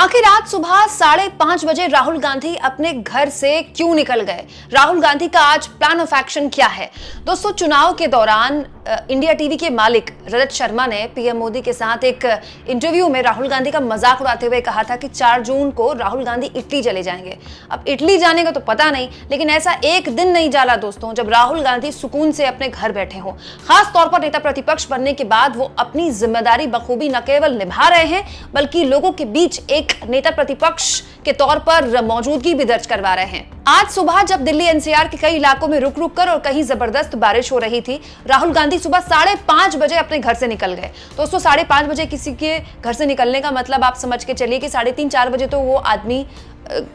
आखिर आज सुबह 5:30 बजे राहुल गांधी अपने घर से क्यों निकल गए? राहुल गांधी का आज प्लान ऑफ एक्शन क्या है? दोस्तों, चुनाव के दौरान इंडिया टीवी के मालिक रजत शर्मा ने पीएम मोदी के साथ एक इंटरव्यू में राहुल गांधी का मजाक उड़ाते हुए कहा था कि 4 जून को राहुल गांधी इटली चले जाएंगे। अब इटली जाने का तो पता नहीं, लेकिन ऐसा एक दिन नहीं जाला दोस्तों जब राहुल गांधी सुकून से अपने घर बैठे हों। खास तौर पर नेता प्रतिपक्ष बनने के बाद वो अपनी जिम्मेदारी बखूबी न केवल निभा रहे हैं, बल्कि लोगों के बीच एक नेता प्रतिपक्ष के तौर पर मौजूदगी भी दर्ज करवा रहे हैं। आज सुबह जब दिल्ली एनसीआर के कई इलाकों में रुक रुक कर और कहीं जबरदस्त बारिश हो रही थी, राहुल गांधी सुबह 5:30 बजे अपने घर से निकल गए। दोस्तों, 5:30 बजे किसी के घर से निकलने का मतलब आप समझ के चलिए कि 3:30-4 बजे तो वो आदमी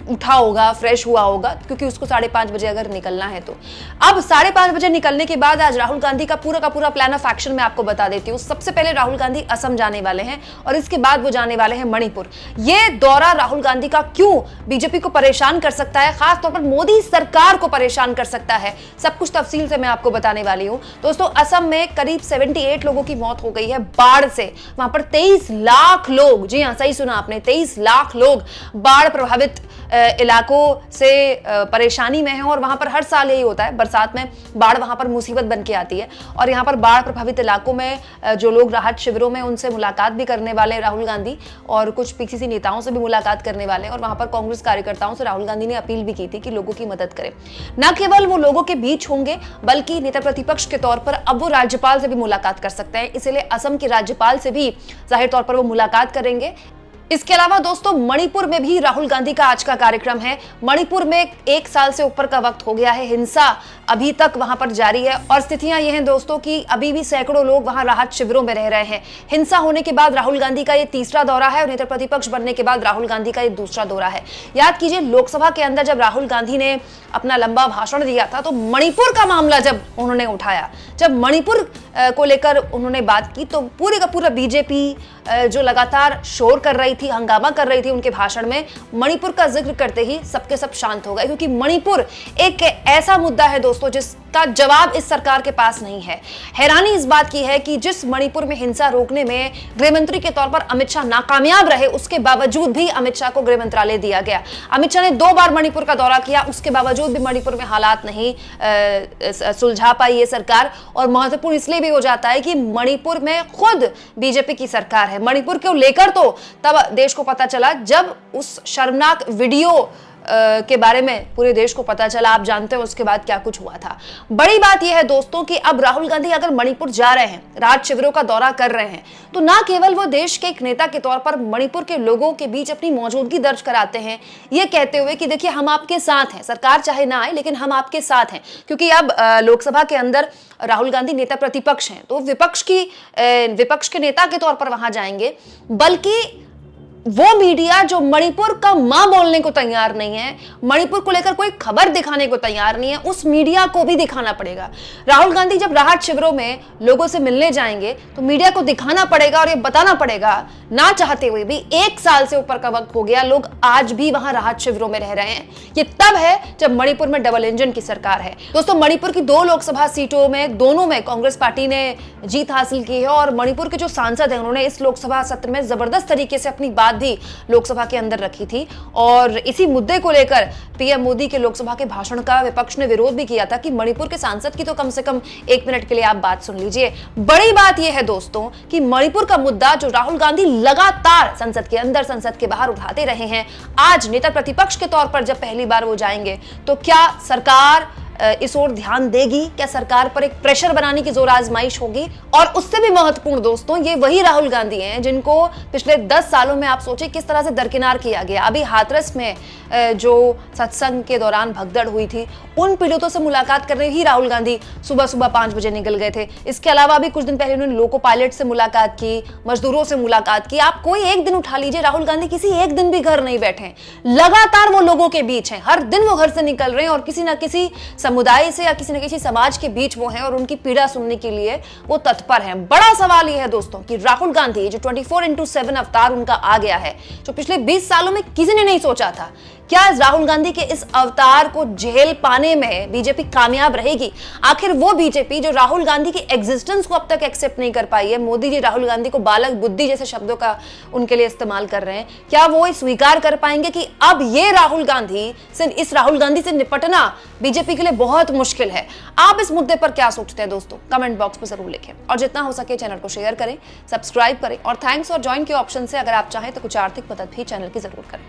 उठा होगा, फ्रेश हुआ होगा, क्योंकि उसको 5:30 बजे अगर निकलना है तो। अब 5:30 बजे निकलने के बाद आज राहुल गांधी का पूरा प्लान ऑफ एक्शन मैं आपको बता देती हूँ। सबसे पहले राहुल गांधी असम जाने वाले हैं और इसके बाद वो जाने वाले हैं मणिपुर। ये दौरा राहुल गांधी का क्यों बीजेपी को परेशान कर सकता है, खासतौर पर मोदी सरकार को परेशान कर सकता है, सब कुछ तफसील से मैं आपको बताने वाली हूँ। दोस्तों, असम में करीब 78 लोगों की मौत हो गई है बाढ़ से। वहां पर 23 लाख लोग, जी हाँ सही सुना आपने, 23 लाख लोग बाढ़ प्रभावित इलाकों से परेशानी में है। और वहां पर हर साल यही होता है, बरसात में बाढ़ वहां पर मुसीबत बन के आती है। और यहां पर बाढ़ प्रभावित इलाकों में जो लोग राहत शिविरों में, उनसे मुलाकात भी करने वाले राहुल गांधी और कुछ पीसीसी नेताओं से भी मुलाकात करने वाले। और वहां पर कांग्रेस कार्यकर्ताओं से राहुल गांधी ने अपील भी की थी कि लोगों की मदद करें। न केवल वो लोगों के बीच होंगे, बल्कि नेता प्रतिपक्ष के तौर पर अब वो राज्यपाल से भी मुलाकात कर सकते हैं। इसलिए असम के राज्यपाल से भी जाहिर तौर पर वो मुलाकात करेंगे। इसके अलावा दोस्तों, मणिपुर में भी राहुल गांधी का आज का कार्यक्रम है। मणिपुर में 1 साल से ऊपर का वक्त हो गया है, हिंसा अभी तक वहां पर जारी है और स्थितियां ये हैं दोस्तों कि अभी भी सैकड़ों लोग वहां राहत शिविरों में रह रहे हैं। हिंसा होने के बाद राहुल गांधी का ये तीसरा दौरा है और नेता प्रतिपक्ष बनने के बाद राहुल गांधी का ये दूसरा दौरा है। याद कीजिए, लोकसभा के अंदर जब राहुल गांधी ने अपना लंबा भाषण दिया था तो मणिपुर का मामला जब उन्होंने उठाया, जब मणिपुर को लेकर उन्होंने बात की, तो पूरे का पूरा बीजेपी जो लगातार शोर कर रही थी, हंगामा कर रही थी उनके भाषण में, मणिपुर का जिक्र करते ही सबके सब शांत हो गए। क्योंकि मणिपुर एक ऐसा मुद्दा है दोस्तों जिसका जवाब इस सरकार के पास नहीं है। हैरानी इस बात की है कि जिस मणिपुर में हिंसा रोकने में गृह मंत्री के तौर पर अमित शाह नाकामयाब रहे, उसके बावजूद भी अमित शाह को गृह मंत्रालय दिया गया। अमित शाह ने 2 बार मणिपुर का दौरा किया, उसके बावजूद भी मणिपुर में हालात नहीं सुलझा पाई ये सरकार। और महत्वपूर्ण इसलिए भी हो जाता है कि मणिपुर में खुद बीजेपी की सरकार है। मणिपुर को लेकर तो तब देश को पता चला जब उस शर्मनाक वीडियो के बारे में पूरे देश को पता चला। आप जानते हैं उसके बाद क्या कुछ हुआ था। बड़ी बात यह है दोस्तों कि अब राहुल गांधी अगर मणिपुर जा रहे हैं, राहत शिविरों का दौरा कर रहे हैं, तो ना केवल वो देश के एक नेता के तौर पर मणिपुर के लोगों के बीच अपनी मौजूदगी दर्ज कराते हैं, ये कहते हुए कि देखिए हम आपके साथ हैं, सरकार चाहे ना आए लेकिन हम आपके साथ हैं। क्योंकि अब लोकसभा के अंदर राहुल गांधी नेता प्रतिपक्ष हैं, तो विपक्ष के नेता के तौर पर वहां जाएंगे, बल्कि वो मीडिया जो मणिपुर का मां बोलने को तैयार नहीं है, मणिपुर को लेकर कोई खबर दिखाने को तैयार नहीं है, उस मीडिया को भी दिखाना पड़ेगा। राहुल गांधी जब राहत शिविरों में लोगों से मिलने जाएंगे तो मीडिया को दिखाना पड़ेगा और ये बताना पड़ेगा, ना चाहते हुए भी 1 साल से ऊपर का वक्त हो गया, लोग आज भी वहां राहत शिविरों में रह रहे हैं। ये तब है जब मणिपुर में डबल इंजन की सरकार है। दोस्तों, मणिपुर की 2 लोकसभा सीटों में, दोनों में कांग्रेस पार्टी ने जीत हासिल की है और मणिपुर के जो सांसद हैं उन्होंने इस लोकसभा सत्र में जबरदस्त तरीके से अपनी बात भी लोकसभा के अंदर रखी थी। और इसी मुद्दे को लेकर पीएम मोदी के लोकसभा के भाषण का विपक्ष ने विरोध भी किया था कि मणिपुर के सांसद की तो कम से कम 1 मिनट के लिए आप बात सुन लीजिए। बड़ी बात यह है दोस्तों कि मणिपुर का मुद्दा जो राहुल गांधी लगातार संसद के अंदर, संसद के बाहर उठाते रहे हैं, आज नेता प्रतिपक्ष के तौर पर जब पहली बार वो जाएंगे तो क्या सरकार इस ओर ध्यान देगी? क्या सरकार पर एक प्रेशर बनाने की जोर आजमाइश होगी? और उससे भी महत्वपूर्ण दोस्तों, ये वही राहुल गांधी हैं जिनको पिछले 10 सालों में आप सोचे किस तरह से दरकिनार किया गया। अभी हाथरस में जो सत्संग के दौरान भगदड़ हुई थी, उन पीड़ितों से मुलाकात करने ही राहुल गांधी सुबह 5 बजे निकल गए थे। इसके अलावा अभी कुछ दिन पहले उन्होंने लोको पायलट से मुलाकात की, मजदूरों से मुलाकात की। आप कोई एक दिन उठा लीजिए, राहुल गांधी किसी एक दिन भी घर नहीं बैठे, लगातार वो लोगों के बीच हैं, हर दिन वो घर से निकल रहे हैं और किसी ना किसी समुदाय से या किसी न किसी समाज के बीच वो हैं और उनकी पीड़ा सुनने के लिए वो तत्पर हैं। बड़ा सवाल यह है दोस्तों कि राहुल गांधी जो 24/7 अवतार उनका आ गया है, जो पिछले 20 सालों में किसी ने नहीं सोचा था क्या राहुल गांधी के इस अवतार को झेल पाने में बीजेपी कामयाब रहेगी? आखिर वो बीजेपी जो राहुल गांधी की एग्जिस्टेंस को अब तक एक्सेप्ट नहीं कर पाई है, मोदी जी राहुल गांधी को बालक बुद्धि जैसे शब्दों का उनके लिए इस्तेमाल कर रहे हैं, क्या वो स्वीकार कर पाएंगे कि अब इस राहुल गांधी से निपटना बीजेपी के लिए बहुत मुश्किल है? आप इस मुद्दे पर क्या सोचते हैं दोस्तों? कमेंट बॉक्स में जरूर लिखें और जितना हो सके चैनल को शेयर करें, सब्सक्राइब करें और थैंक्स और ज्वाइन के ऑप्शन से अगर आप चाहें तो कुछ आर्थिक मदद भी चैनल की जरूर करें।